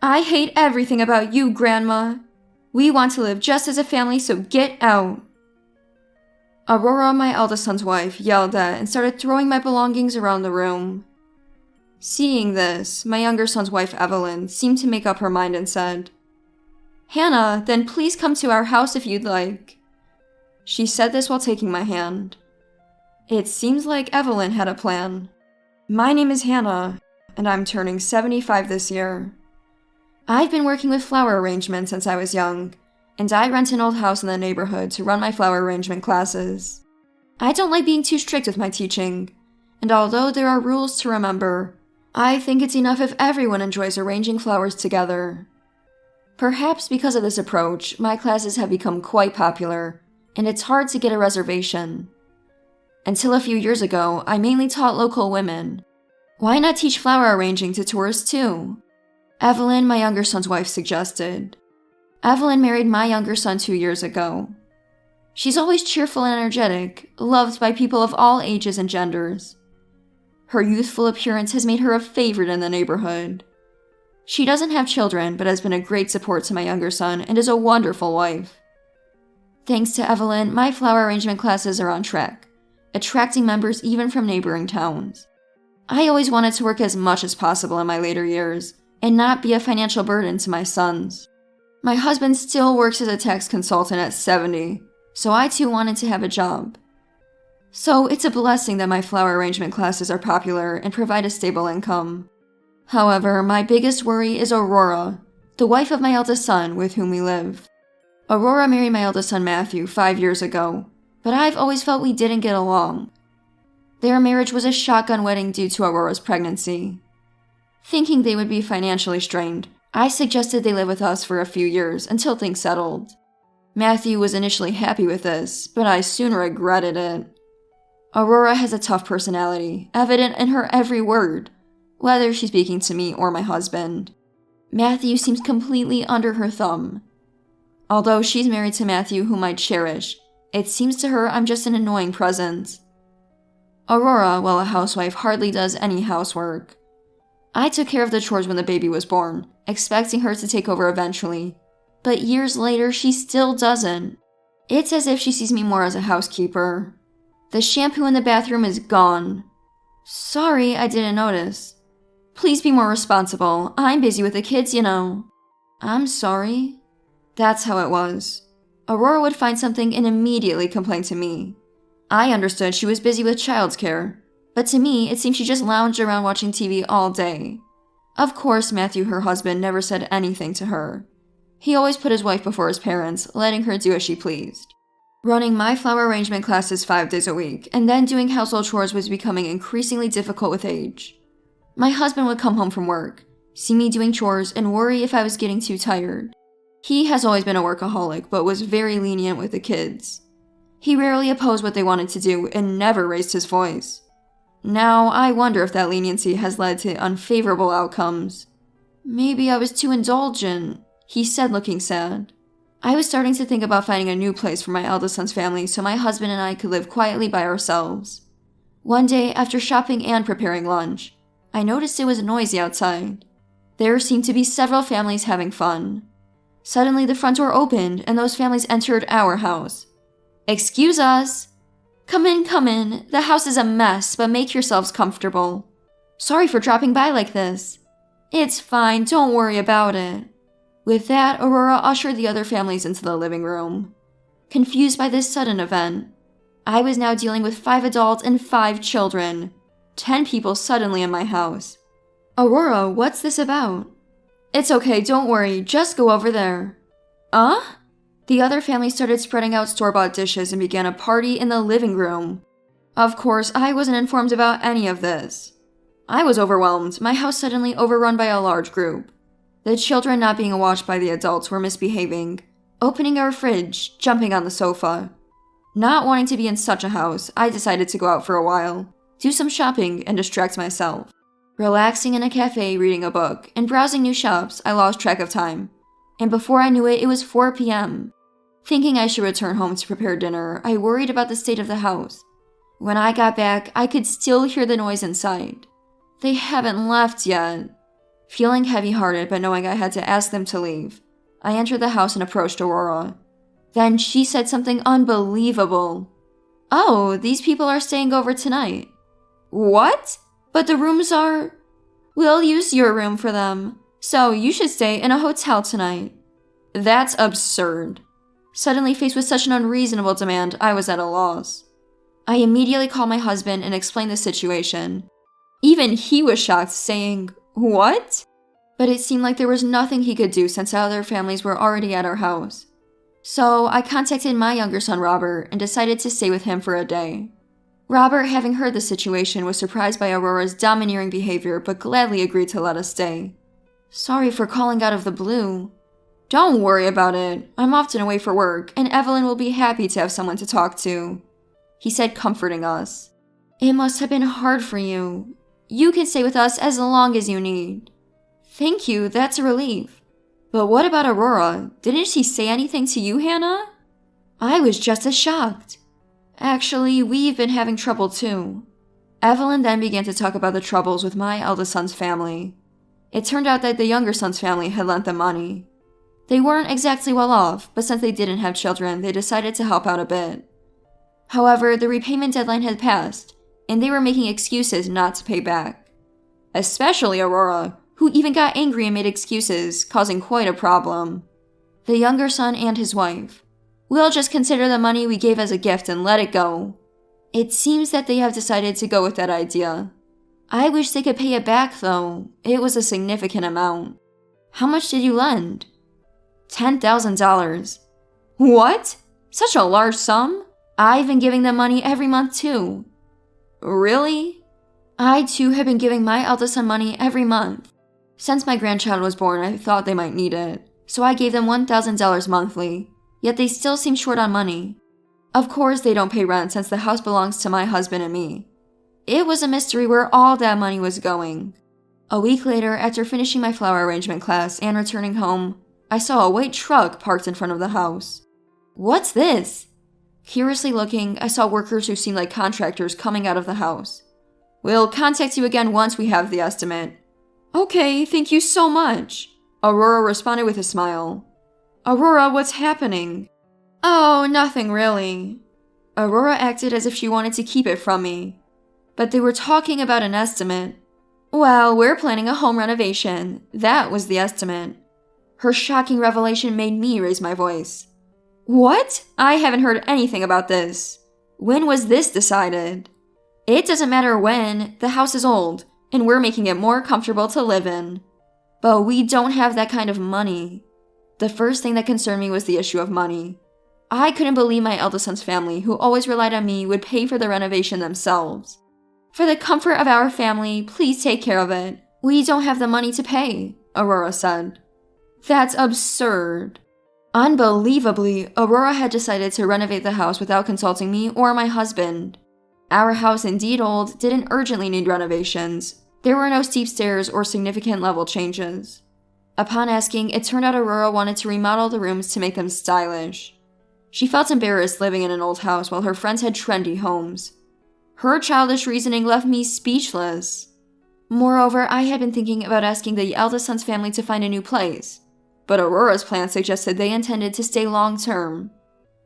I hate everything about you, Grandma. We want to live just as a family, so get out. Aurora, my eldest son's wife, yelled at and started throwing my belongings around the room. Seeing this, my younger son's wife, Evelyn, seemed to make up her mind and said, "Hannah, then please come to our house if you'd like." She said this while taking my hand. It seems like Evelyn had a plan. My name is Hannah, and I'm turning 75 this year. I've been working with flower arrangement since I was young, and I rent an old house in the neighborhood to run my flower arrangement classes. I don't like being too strict with my teaching, and although there are rules to remember, I think it's enough if everyone enjoys arranging flowers together. Perhaps because of this approach, my classes have become quite popular, and it's hard to get a reservation. Until a few years ago, I mainly taught local women. Why not teach flower arranging to tourists too? Evelyn, my younger son's wife, suggested. Evelyn married my younger son 2 years ago. She's always cheerful and energetic, loved by people of all ages and genders. Her youthful appearance has made her a favorite in the neighborhood. She doesn't have children, but has been a great support to my younger son and is a wonderful wife. Thanks to Evelyn, my flower arrangement classes are on track, attracting members even from neighboring towns. I always wanted to work as much as possible in my later years and not be a financial burden to my sons. My husband still works as a tax consultant at 70, so I too wanted to have a job. So it's a blessing that my flower arrangement classes are popular and provide a stable income. However, my biggest worry is Aurora, the wife of my eldest son with whom we live. Aurora married my eldest son Matthew 5 years ago, but I've always felt we didn't get along. Their marriage was a shotgun wedding due to Aurora's pregnancy. Thinking they would be financially strained, I suggested they live with us for a few years until things settled. Matthew was initially happy with this, but I soon regretted it. Aurora has a tough personality, evident in her every word, whether she's speaking to me or my husband. Matthew seems completely under her thumb. Although she's married to Matthew, whom I cherish, it seems to her I'm just an annoying presence. Aurora, while a housewife, hardly does any housework. I took care of the chores when the baby was born, expecting her to take over eventually, but years later she still doesn't. It's as if she sees me more as a housekeeper. The shampoo in the bathroom is gone. Sorry, I didn't notice. Please be more responsible. I'm busy with the kids, you know. I'm sorry. That's how it was. Aurora would find something and immediately complain to me. I understood she was busy with childcare, but to me, it seemed she just lounged around watching TV all day. Of course, Matthew, her husband, never said anything to her. He always put his wife before his parents, letting her do as she pleased. Running my flower arrangement classes 5 days a week, and then doing household chores was becoming increasingly difficult with age. My husband would come home from work, see me doing chores, and worry if I was getting too tired. He has always been a workaholic, but was very lenient with the kids. He rarely opposed what they wanted to do and never raised his voice. Now, I wonder if that leniency has led to unfavorable outcomes. Maybe I was too indulgent, he said, looking sad. I was starting to think about finding a new place for my eldest son's family so my husband and I could live quietly by ourselves. One day, after shopping and preparing lunch, I noticed it was noisy outside. There seemed to be several families having fun. Suddenly, the front door opened and those families entered our house. "Excuse us." Come in. The house is a mess, but make yourselves comfortable. Sorry for dropping by like this." "It's fine, don't worry about it." With that, Aurora ushered the other families into the living room. Confused by this sudden event, I was now dealing with 5 adults and 5 children. 10 people suddenly in my house. "Aurora, what's this about?" "It's okay, don't worry, just go over there." The other family started spreading out store-bought dishes and began a party in the living room. Of course, I wasn't informed about any of this. I was overwhelmed, my house suddenly overrun by a large group. The children not being watched by the adults were misbehaving, opening our fridge, jumping on the sofa. Not wanting to be in such a house, I decided to go out for a while, do some shopping, and distract myself. Relaxing in a cafe, reading a book, and browsing new shops, I lost track of time. And before I knew it, it was 4 p.m. Thinking I should return home to prepare dinner, I worried about the state of the house. When I got back, I could still hear the noise inside. They haven't left yet. Feeling heavy-hearted but knowing I had to ask them to leave, I entered the house and approached Aurora. Then she said something unbelievable. "Oh, these people are staying over tonight." "What? But the rooms are—" "We'll use your room for them, so you should stay in a hotel tonight." That's absurd. Suddenly faced with such an unreasonable demand, I was at a loss. I immediately called my husband and explained the situation. Even he was shocked, saying, "What?" But it seemed like there was nothing he could do since other families were already at our house. So I contacted my younger son Robert and decided to stay with him for a day. Robert, having heard the situation, was surprised by Aurora's domineering behavior but gladly agreed to let us stay. "Sorry for calling out of the blue." "Don't worry about it. I'm often away for work, and Evelyn will be happy to have someone to talk to," he said, comforting us. "It must have been hard for you. You can stay with us as long as you need." "Thank you, that's a relief." "But what about Aurora? Didn't she say anything to you, Hannah?" I was just as shocked. "Actually, we've been having trouble too." Evelyn then began to talk about the troubles with my eldest son's family. It turned out that the younger son's family had lent them money. They weren't exactly well off, but since they didn't have children, they decided to help out a bit. However, the repayment deadline had passed, and they were making excuses not to pay back. Especially Aurora, who even got angry and made excuses, causing quite a problem. The younger son and his wife. "We'll just consider the money we gave as a gift and let it go." It seems that they have decided to go with that idea. I wish they could pay it back, though. It was a significant amount. "How much did you lend?" $10,000. "What? Such a large sum? I've been giving them money every month, too." "Really?" "I, too, have been giving my eldest son money every month. Since my grandchild was born, I thought they might need it, so I gave them $1,000 monthly, yet they still seem short on money. Of course, they don't pay rent since the house belongs to my husband and me. It was a mystery where all that money was going." A week later, after finishing my flower arrangement class and returning home, I saw a white truck parked in front of the house. "What's this?" Curiously looking, I saw workers who seemed like contractors coming out of the house. "We'll contact you again once we have the estimate." "Okay, thank you so much," Aurora responded with a smile. "Aurora, what's happening?" "Oh, nothing really." Aurora acted as if she wanted to keep it from me. "But they were talking about an estimate." "Well, we're planning a home renovation. That was the estimate." Her shocking revelation made me raise my voice. "What? I haven't heard anything about this. When was this decided?" "It doesn't matter when. The house is old, and we're making it more comfortable to live in. But we don't have that kind of money." The first thing that concerned me was the issue of money. I couldn't believe my eldest son's family, who always relied on me, would pay for the renovation themselves. "For the comfort of our family, please take care of it. We don't have the money to pay," Aurora said. That's absurd. Unbelievably, Aurora had decided to renovate the house without consulting me or my husband. Our house, indeed old, didn't urgently need renovations. There were no steep stairs or significant level changes. Upon asking, it turned out Aurora wanted to remodel the rooms to make them stylish. She felt embarrassed living in an old house while her friends had trendy homes. Her childish reasoning left me speechless. Moreover, I had been thinking about asking the eldest son's family to find a new place, but Aurora's plan suggested they intended to stay long-term.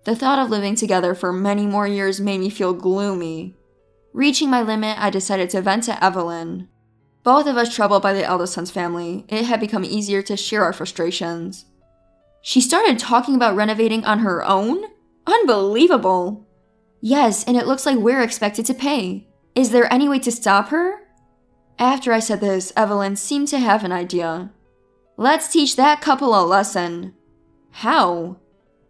The thought of living together for many more years made me feel gloomy. Reaching my limit, I decided to vent to Evelyn. Both of us troubled by the eldest son's family, it had become easier to share our frustrations. She started talking about renovating on her own? Unbelievable! Yes, and it looks like we're expected to pay. Is there any way to stop her? After I said this, Evelyn seemed to have an idea. Let's teach that couple a lesson. How?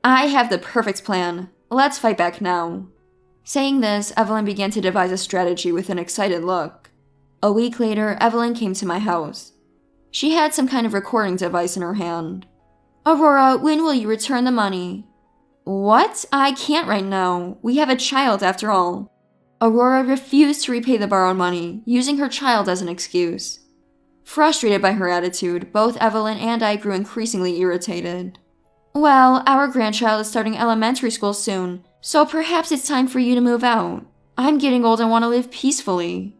I have the perfect plan. Let's fight back now. Saying this, Evelyn began to devise a strategy with an excited look. A week later, Evelyn came to my house. She had some kind of recording device in her hand. Aurora, when will you return the money? What? I can't right now. We have a child after all. Aurora refused to repay the borrowed money, using her child as an excuse. Frustrated by her attitude, both Evelyn and I grew increasingly irritated. Well, our grandchild is starting elementary school soon, so perhaps it's time for you to move out. I'm getting old and want to live peacefully.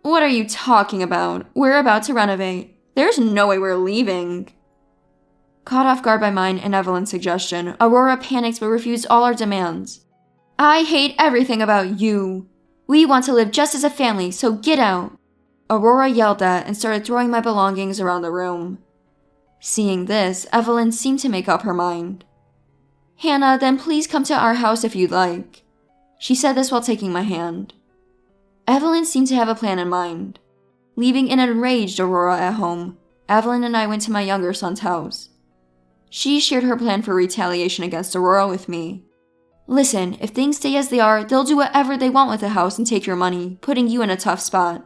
What are you talking about? We're about to renovate. There's no way we're leaving. Caught off guard by mine and Evelyn's suggestion, Aurora panicked but refused all our demands. I hate everything about you. We want to live just as a family, so get out. Aurora yelled at and started throwing my belongings around the room. Seeing this, Evelyn seemed to make up her mind. Hannah, then please come to our house if you'd like. She said this while taking my hand. Evelyn seemed to have a plan in mind. Leaving an enraged Aurora at home, Evelyn and I went to my younger son's house. She shared her plan for retaliation against Aurora with me. Listen, if things stay as they are, they'll do whatever they want with the house and take your money, putting you in a tough spot.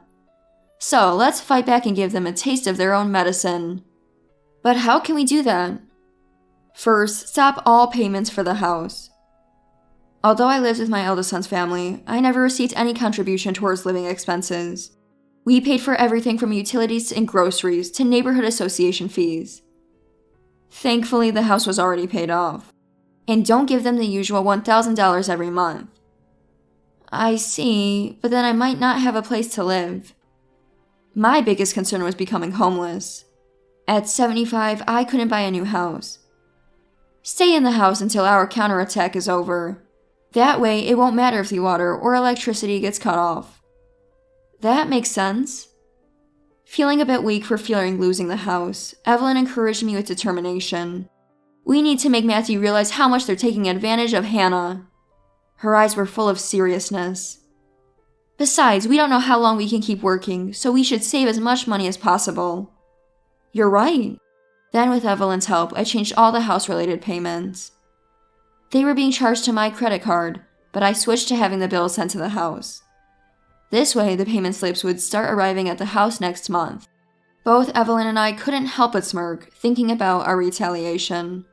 So, let's fight back and give them a taste of their own medicine. But how can we do that? First, stop all payments for the house. Although I lived with my eldest son's family, I never received any contribution towards living expenses. We paid for everything from utilities and groceries to neighborhood association fees. Thankfully, the house was already paid off. And don't give them the usual $1,000 every month. I see, but then I might not have a place to live. My biggest concern was becoming homeless. At 75, I couldn't buy a new house. Stay in the house until our counterattack is over. That way, it won't matter if the water or electricity gets cut off. That makes sense. Feeling a bit weak for fearing losing the house, Evelyn encouraged me with determination. We need to make Matthew realize how much they're taking advantage of Hannah. Her eyes were full of seriousness. Besides, we don't know how long we can keep working, so we should save as much money as possible. You're right. Then with Evelyn's help, I changed all the house-related payments. They were being charged to my credit card, but I switched to having the bills sent to the house. This way, the payment slips would start arriving at the house next month. Both Evelyn and I couldn't help but smirk, thinking about our retaliation.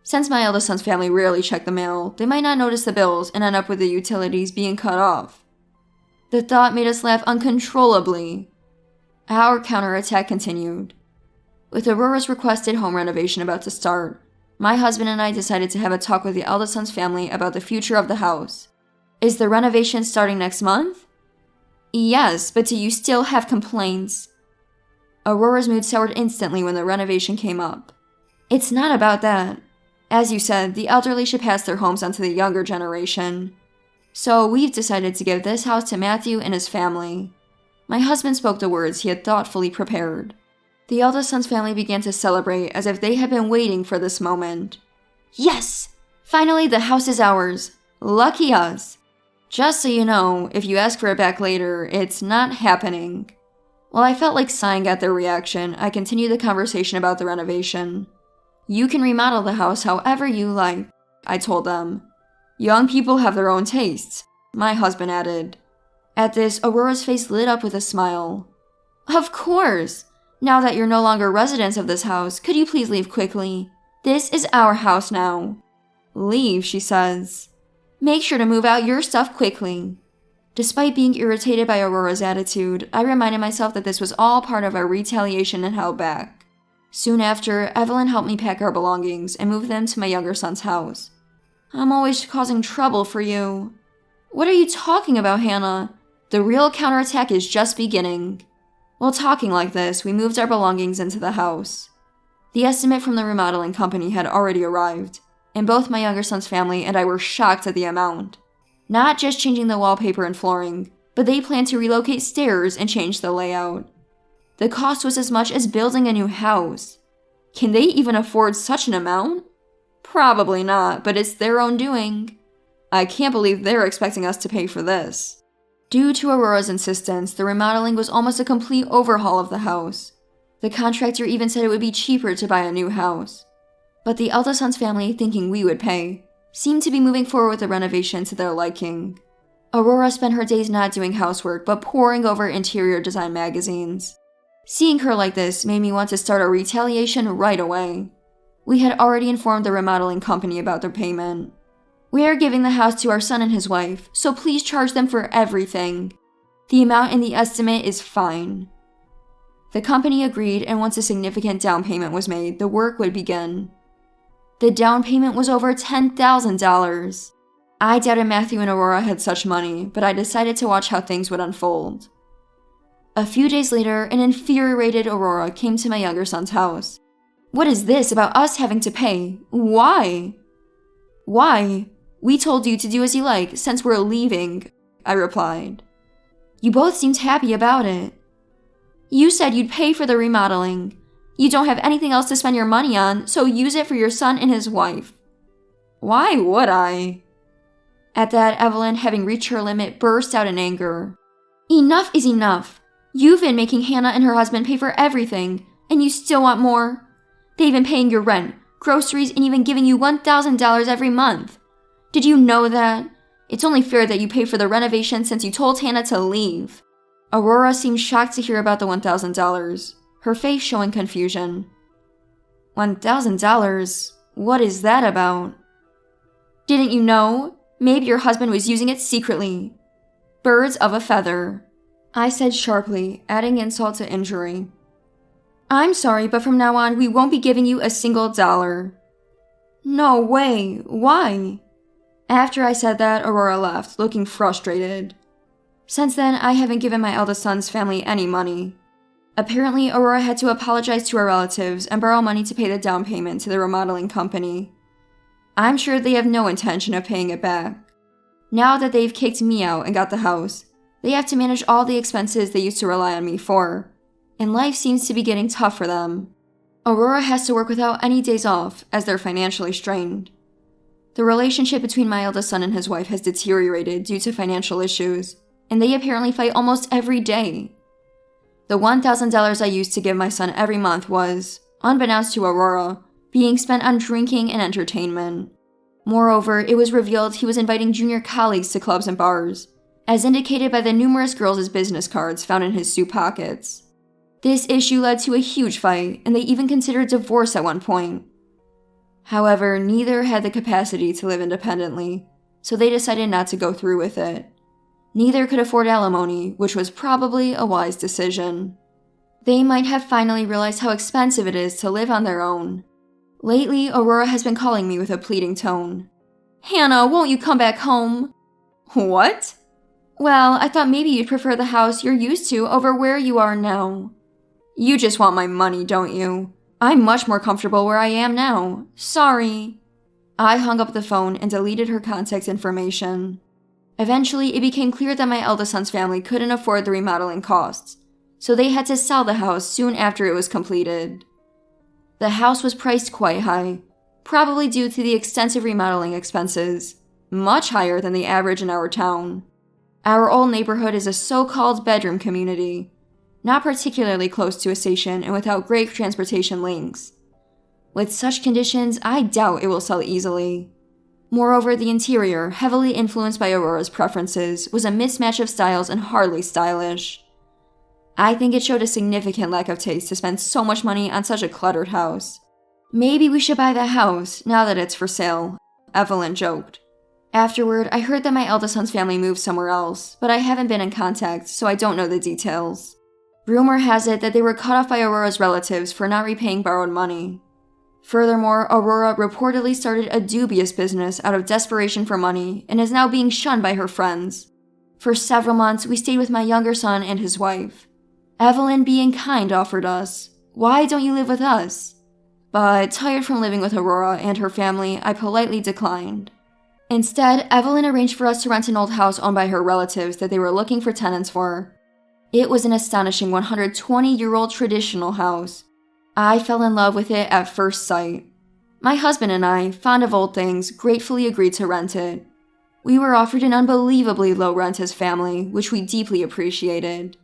Since my eldest son's family rarely checked the mail, they might not notice the bills and end up with the utilities being cut off. The thought made us laugh uncontrollably. Our counterattack continued. With Aurora's requested home renovation about to start, my husband and I decided to have a talk with the eldest son's family about the future of the house. Is the renovation starting next month? Yes, but do you still have complaints? Aurora's mood soured instantly when the renovation came up. It's not about that. As you said, the elderly should pass their homes on to the younger generation. So we've decided to give this house to Matthew and his family. My husband spoke the words he had thoughtfully prepared. The eldest son's family began to celebrate as if they had been waiting for this moment. Yes! Finally, the house is ours. Lucky us. Just so you know, if you ask for it back later, it's not happening. While I felt like sighing at their reaction, I continued the conversation about the renovation. You can remodel the house however you like, I told them. Young people have their own tastes, my husband added. At this, Aurora's face lit up with a smile. Of course! Now that you're no longer residents of this house, could you please leave quickly? This is our house now. Leave, she says. Make sure to move out your stuff quickly. Despite being irritated by Aurora's attitude, I reminded myself that this was all part of our retaliation and held back. Soon after, Evelyn helped me pack our belongings and move them to my younger son's house. I'm always causing trouble for you. What are you talking about, Hannah? The real counterattack is just beginning. While talking like this, we moved our belongings into the house. The estimate from the remodeling company had already arrived, and both my younger son's family and I were shocked at the amount. Not just changing the wallpaper and flooring, but they planned to relocate stairs and change the layout. The cost was as much as building a new house. Can they even afford such an amount? Probably not, but it's their own doing. I can't believe they're expecting us to pay for this. Due to Aurora's insistence, the remodeling was almost a complete overhaul of the house. The contractor even said it would be cheaper to buy a new house. But the eldest son's family, thinking we would pay, seemed to be moving forward with the renovation to their liking. Aurora spent her days not doing housework, but poring over interior design magazines. Seeing her like this made me want to start a retaliation right away. We had already informed the remodeling company about their payment. We are giving the house to our son and his wife, so please charge them for everything. The amount in the estimate is fine. The company agreed, and once a significant down payment was made, the work would begin. The down payment was over $10,000. I doubted Matthew and Aurora had such money, but I decided to watch how things would unfold. A few days later, an infuriated Aurora came to my younger son's house. "What is this about us having to pay? Why?" "Why? We told you to do as you like since we're leaving," I replied. "You both seemed happy about it. You said you'd pay for the remodeling. You don't have anything else to spend your money on, so use it for your son and his wife." "Why would I?" At that, Evelyn, having reached her limit, burst out in anger. "Enough is enough. You've been making Hannah and her husband pay for everything, and you still want more? They've been paying your rent, groceries, and even giving you $1,000 every month. Did you know that? It's only fair that you pay for the renovation since you told Hannah to leave." Aurora seemed shocked to hear about the $1,000, her face showing confusion. $1,000? What is that about? "Didn't you know? Maybe your husband was using it secretly. Birds of a feather," I said sharply, adding insult to injury. "I'm sorry, but from now on, we won't be giving you a single dollar." "No way. Why?" After I said that, Aurora left, looking frustrated. Since then, I haven't given my eldest son's family any money. Apparently, Aurora had to apologize to her relatives and borrow money to pay the down payment to the remodeling company. I'm sure they have no intention of paying it back. Now that they've kicked me out and got the house, they have to manage all the expenses they used to rely on me for, and life seems to be getting tough for them. Aurora has to work without any days off, as they're financially strained. The relationship between my eldest son and his wife has deteriorated due to financial issues, and they apparently fight almost every day. The $1,000 I used to give my son every month was, unbeknownst to Aurora, being spent on drinking and entertainment. Moreover, it was revealed he was inviting junior colleagues to clubs and bars, as indicated by the numerous girls' business cards found in his suit pockets. This issue led to a huge fight, and they even considered divorce at one point. However, neither had the capacity to live independently, so they decided not to go through with it. Neither could afford alimony, which was probably a wise decision. They might have finally realized how expensive it is to live on their own. Lately, Aurora has been calling me with a pleading tone. "Hannah, won't you come back home?" "What?" "Well, I thought maybe you'd prefer the house you're used to over where you are now." "You just want my money, don't you? I'm much more comfortable where I am now. Sorry." I hung up the phone and deleted her contact information. Eventually, it became clear that my eldest son's family couldn't afford the remodeling costs, so they had to sell the house soon after it was completed. The house was priced quite high, probably due to the extensive remodeling expenses, much higher than the average in our town. Our old neighborhood is a so-called bedroom community, not particularly close to a station and without great transportation links. With such conditions, I doubt it will sell easily. Moreover, the interior, heavily influenced by Aurora's preferences, was a mismatch of styles and hardly stylish. I think it showed a significant lack of taste to spend so much money on such a cluttered house. "Maybe we should buy the house, now that it's for sale," Evelyn joked. Afterward, I heard that my eldest son's family moved somewhere else, but I haven't been in contact, so I don't know the details. Rumor has it that they were cut off by Aurora's relatives for not repaying borrowed money. Furthermore, Aurora reportedly started a dubious business out of desperation for money and is now being shunned by her friends. For several months, we stayed with my younger son and his wife. Evelyn, being kind, offered us, "Why don't you live with us?" But, tired from living with Aurora and her family, I politely declined. Instead, Evelyn arranged for us to rent an old house owned by her relatives that they were looking for tenants for. It was an astonishing 120-year-old traditional house. I fell in love with it at first sight. My husband and I, fond of old things, gratefully agreed to rent it. We were offered an unbelievably low rent as family, which we deeply appreciated.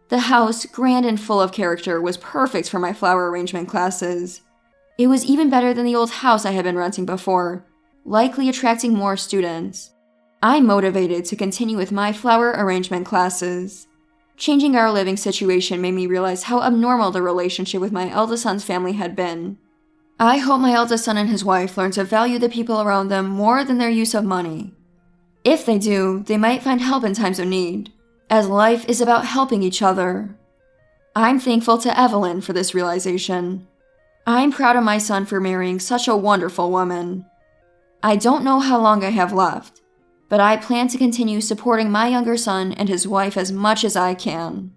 The house, grand and full of character, was perfect for my flower arrangement classes. It was even better than the old house I had been renting before, likely attracting more students. I'm motivated to continue with my flower arrangement classes. Changing our living situation made me realize how abnormal the relationship with my eldest son's family had been. I hope my eldest son and his wife learn to value the people around them more than their use of money. If they do, they might find help in times of need, as life is about helping each other. I'm thankful to Evelyn for this realization. I'm proud of my son for marrying such a wonderful woman. I don't know how long I have left, but I plan to continue supporting my younger son and his wife as much as I can.